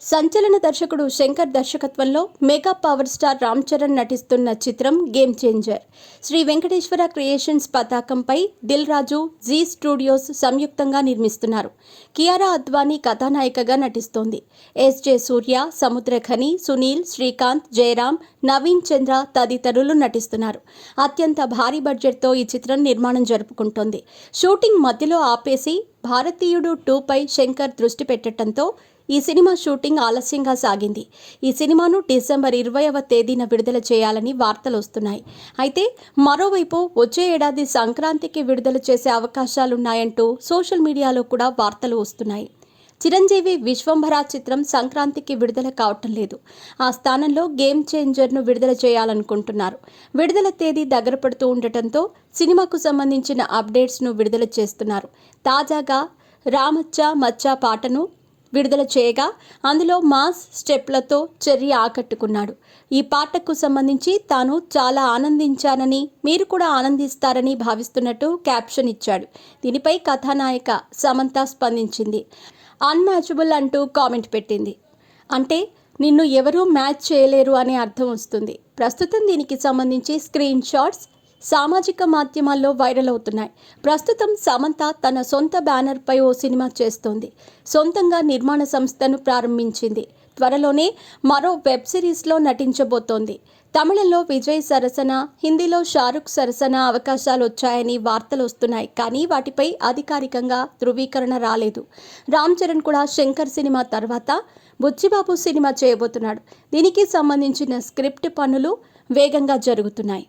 సంచలన దర్శకుడు శంకర్ దర్శకత్వంలో mega power star Ram Charan నటిస్తున్న చిత్రం game changer. Sri Venkateswara creations పతాకంపై దిల్ రాజు, జీ స్టూడియోస్ సంయుక్తంగా నిర్మిస్తున్నారు. కియారా అద్వానీ కథానాయికగా నటిస్తోంది. ఎస్.జె. సూర్య, సముద్రఖని, సునీల్, శ్రీకాంత్, జయరామ్, నవీన్ చంద్ర తదితరులు నటిస్తున్నారు. అత్యంత భారీ బడ్జెట్తో ఈ చిత్రం నిర్మాణం జరుపుకుంటోంది. షూటింగ్ మధ్యలో ఆపేసి భారతీయుడు 2పై శంకర్ దృష్టి పెట్టడంతో ఈ సినిమా షూటింగ్ ఆలస్యంగా సాగింది. ఈ సినిమాను డిసెంబర్ 20వ తేదీన విడుదల చేయాలని వార్తలు వస్తున్నాయి. అయితే మరోవైపు వచ్చే ఏడాది సంక్రాంతికి విడుదల చేసే అవకాశాలున్నాయంటూ సోషల్ మీడియాలో కూడా వార్తలు వస్తున్నాయి. చిరంజీవి విశ్వంభర చిత్రం సంక్రాంతికి విడుదల కావటం లేదు. ఆ స్థానంలో గేమ్ చేంజర్ను విడుదల చేయాలనుకుంటున్నారు. విడుదల తేదీ దగ్గర పడుతూ ఉండటంతో సినిమాకు సంబంధించిన అప్డేట్స్ను విడుదల చేస్తున్నారు. తాజాగా రామచ్చ మచ్చ పాటను విడుదల చేయగా అందులో మాస్ స్టెప్లతో చెర్రీ ఆకట్టుకున్నాడు. ఈ పాటకు సంబంధించి తాను చాలా ఆనందించానని, మీరు కూడా ఆనందిస్తారని భావిస్తున్నట్టు క్యాప్షన్ ఇచ్చాడు. దీనిపై కథానాయిక సమంత స్పందించింది. అన్మ్యాచబుల్ అంటూ కామెంట్ పెట్టింది. అంటే నిన్ను ఎవరూ మ్యాచ్ చేయలేరు అనే అర్థం వస్తుంది. ప్రస్తుతం దీనికి సంబంధించి స్క్రీన్ షాట్స్ సామాజిక మాధ్యమాల్లో వైరల్ అవుతున్నాయి. ప్రస్తుతం సమంత తన సొంత బ్యానర్పై ఓ సినిమా చేస్తోంది. సొంతంగా నిర్మాణ సంస్థను ప్రారంభించింది. త్వరలోనే మరో వెబ్ సిరీస్లో నటించబోతోంది. తమిళంలో విజయ్ సరసన, హిందీలో షారుఖ్ సరసన అవకాశాలు వచ్చాయని వార్తలు వస్తున్నాయి. కానీ వాటిపై అధికారికంగా ధృవీకరణ రాలేదు. రామ్ చరణ్ కూడా శంకర్ సినిమా తర్వాత బుచ్చిబాబు సినిమా చేయబోతున్నాడు. దీనికి సంబంధించిన స్క్రిప్ట్ పనులు వేగంగా జరుగుతున్నాయి.